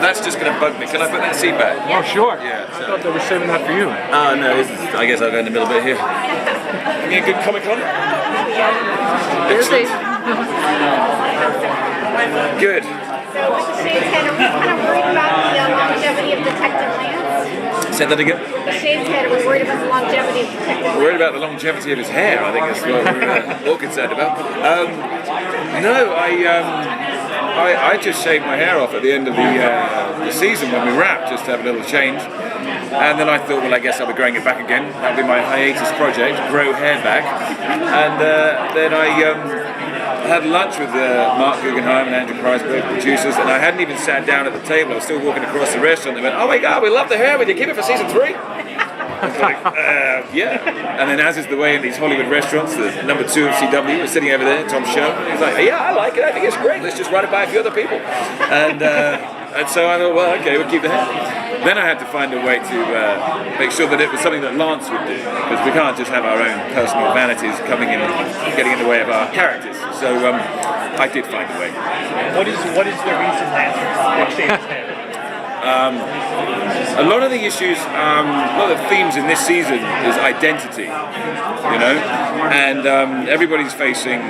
That's just going to bug me. Can I put that seat back? Oh, sure. Yeah. I thought they were saving that for you. No, I guess I'll go in the middle bit here. Give me a good Comic Con. Excellent. Good. So with the shaved head, are we kind of worried about the longevity of Detective Lance? Say that again. The shaved head, are we worried about the longevity of Detective Lance? We're worried about the longevity of his hair. I think that's what we're all concerned about. No, I just shaved my hair off at the end of the season when we wrapped, just to have a little change. And then I thought, well, I guess I'll be growing it back again. That'll be my hiatus project, grow hair back. And then I had lunch with Mark Guggenheim and Andrew Kreisberg, the producers, and I hadn't even sat down at the table. I was still walking across the restaurant. They went, "Oh my God, we love the hair. Would you keep it for season 3?" I was like, yeah. And then, as is the way in these Hollywood restaurants, the number 2 of CW was sitting over there, Tom Show. He was like, "Yeah, I like it. I think it's great. Let's just run it by a few other people." And so I thought, well, okay, we'll keep the hair. Then I had to find a way to make sure that it was something that Lance would do, because we can't just have our own personal vanities coming in and getting in the way of our characters. So I did find a way. What is the reason Lance shaved his head? A lot of the issues, a lot of the themes in this season is identity, you know, and everybody's facing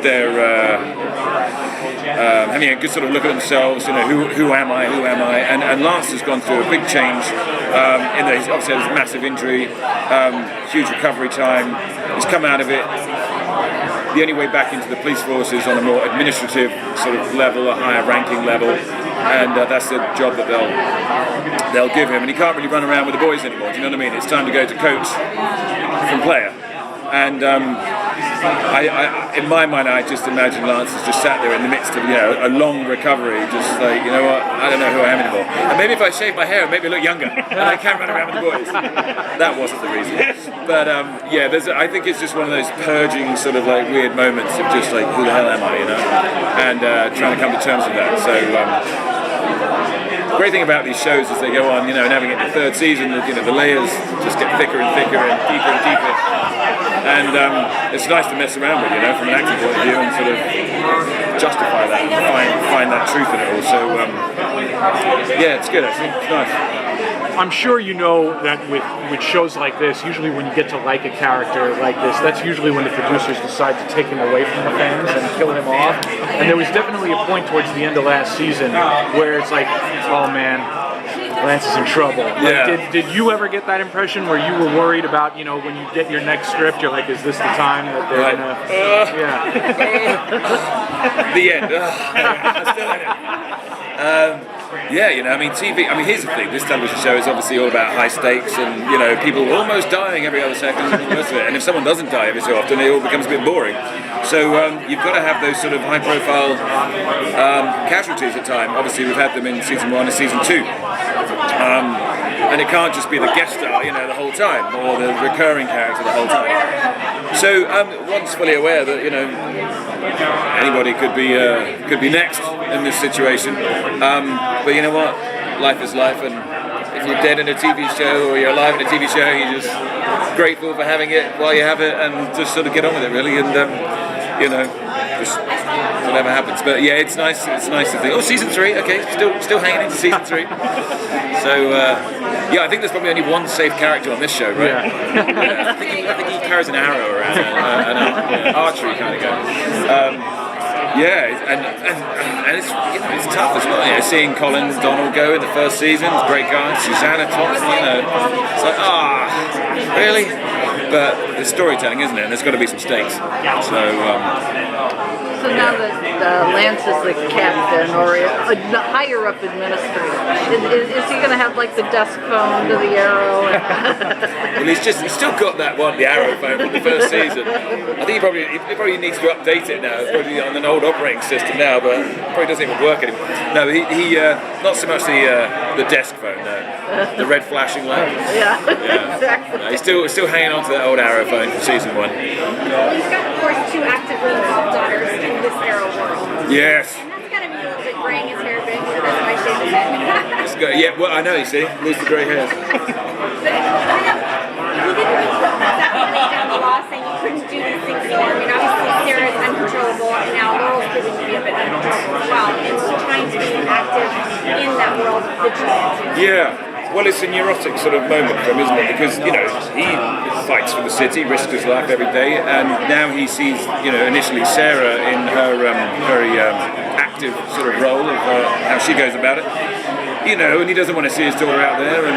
their having a good sort of look at themselves, you know, who am I, and Lance has gone through a big change, in that he's obviously had this massive injury, huge recovery time, he's come out of it. The only way back into the police force is on a more administrative sort of level, a higher ranking level, and that's the job that they'll give him. And he can't really run around with the boys anymore. Do you know what I mean? It's time to go to coach from player. And in my mind, I just imagine Lance has just sat there in the midst of, you know, a long recovery, just like, you know what, I don't know who I am anymore. And maybe if I shave my hair, it make me look younger, and I can't run around with the boys. That wasn't the reason. But yeah, I think it's just one of those purging sort of like weird moments of just like, who the hell am I, you know? And trying to come to terms with that. So the great thing about these shows as they go on, you know, and having it in the 3rd season, you know, the layers just get thicker and thicker and deeper and deeper. And it's nice to mess around with, you know, from an acting point of view, and sort of justify that, and find that truth in it all. So yeah, it's good actually. It's nice. I'm sure you know that with shows like this, usually when you get to like a character like this, that's usually when the producers decide to take him away from the fans and kill him off. And there was definitely a point towards the end of last season where it's like, oh man, Lance is in trouble. Yeah. Did you ever get that impression where you were worried about, you know, when you get your next script, you're like, is this the time that they're gonna... Yeah. The end. I'm still in it. Yeah, you know, I mean, TV, I mean, here's the thing, this television show is obviously all about high stakes and, you know, people almost dying every other second and all the rest of it. And if someone doesn't die every so often, it all becomes a bit boring. So you've got to have those sort of high-profile casualties at time. Obviously, we've had them in season 1 and season 2. And it can't just be the guest star, you know, the whole time, or the recurring character the whole time. So one's fully aware that, you know, anybody could be next in this situation. But you know what? Life is life, and if you're dead in a TV show or you're alive in a TV show, you're just grateful for having it while you have it, and just sort of get on with it, really. And you know, just whatever happens. But yeah, it's nice. It's nice to think. Oh, season 3. Okay, still hanging into season 3. So yeah, I think there's probably only one safe character on this show, right? Yeah. I think he carries an arrow around, an archery kind of guy. Yeah, and it's, you know, it's tough as well. You know, seeing Colin Donald go in the 1st season, great guy. Susanna Thompson, you know, it's like, really? But it's storytelling, isn't it? And there's got to be some stakes. So now that Lance is the captain or a higher up administrator, is he going to have like the desk phone to the arrow? Well, he's still got that one, the arrow phone from the 1st season. I think he probably needs to update it now. It's probably on an old operating system now, but it probably doesn't even work anymore. No, he not so much the desk phone, no. The red flashing light. Yeah. Exactly. No, he's still hanging on to that old arrow phone from season 1. Well, he's got, of course, 2 actively involved daughters in this Arrow world. Yes. And that's gotta be a little bit graying his hair a bit, so that's why I shaved his head. Yeah, well, I know, you see, lose the grey hairs. But he didn't really put that lay down the law saying you couldn't do these things there. I mean, obviously Sarah's uncontrollable, and now Laurel's proving to be a bit uncontrollable as well. And so trying to be active in that world of vigilance. Yeah. Well, it's a neurotic sort of moment for him, isn't it? Because, you know, he fights for the city, risks his life every day, and now he sees, you know, initially Sarah in her very active sort of role of how she goes about it. You know, and he doesn't want to see his daughter out there. And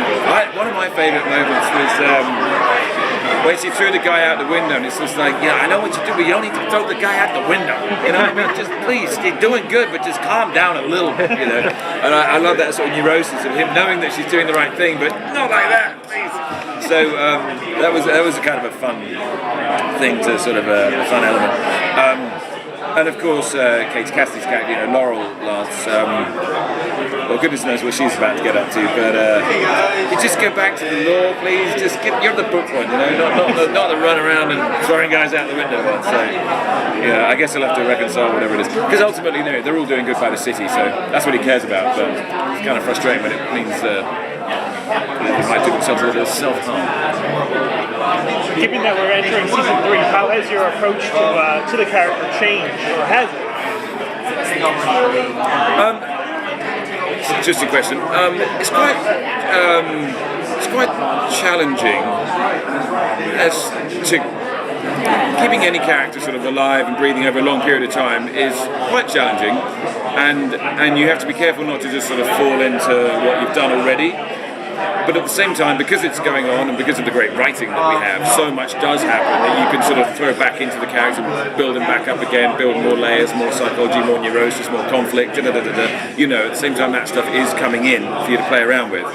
one of my favourite moments was when she threw the guy out the window, and it's just like, yeah, I know what you do, but you don't need to throw the guy out the window. You know what I mean? Just please, you're doing good, but just calm down a little bit, you know. And I love that sort of neurosis of him knowing that she's doing the right thing, but not like that, please. So that was a kind of a fun thing to sort of a fun element. And of course, Kate Cassidy's character, you know, Laurel Lance. Well, goodness knows what she's about to get up to. But you just go back to the law, please. Just you're the book one, you know, not the run around and throwing guys out the window one. So, yeah, I guess he'll have to reconcile whatever it is. Because ultimately, you know, they're all doing good by the city, so that's what he cares about. But it's kind of frustrating when it means they might do themselves a little self-harm. Given that we're entering season 3, how has your approach to the character changed, or has it? Interesting question. It's quite challenging as to keeping any character sort of alive and breathing over a long period of time is quite challenging, and you have to be careful not to just sort of fall into what you've done already. But at the same time, because it's going on and because of the great writing that we have, so much does happen that you can sort of throw back into the character, build him back up again, build more layers, more psychology, more neurosis, more conflict, You know, at the same time that stuff is coming in for you to play around with.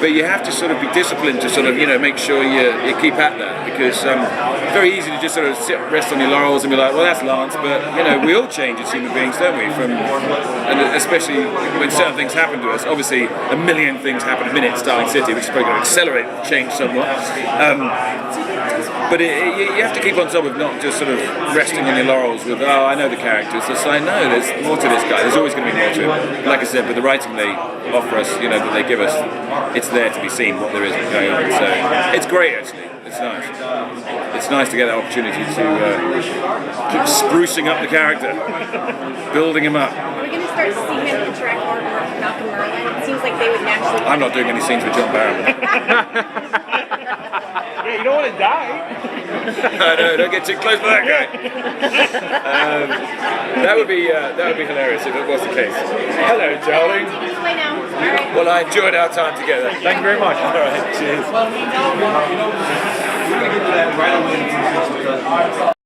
But you have to sort of be disciplined to sort of, you know, make sure you keep at that, because it's very easy to just sort of rest on your laurels and be like, well, that's Lance, but, you know, we all change as human beings, don't we? And especially when certain things happen to us. Obviously, a million things happen a minute in Starling City, which is probably going to accelerate the change somewhat. But you have to keep on top of not just sort of resting on your laurels with, oh, I know the characters. It's like, no, there's more to this guy. There's always going to be more to him. Like I said, with the writing they offer us, you know, that they give us, it's there to be seen what there is going on. So it's great, actually. It's nice. It's nice to get that opportunity to keep sprucing up the character, building him up. Are we going to start to see him interact more with Malcolm Merlin? It seems like they would naturally. I'm not doing any scenes with John Barrowman. Yeah, you don't want to die. No, don't get too close to that guy. That would be hilarious if it was the case. Hello, darling. Play now. All right. Well, I enjoyed our time together. Thank you very much. All right, cheers.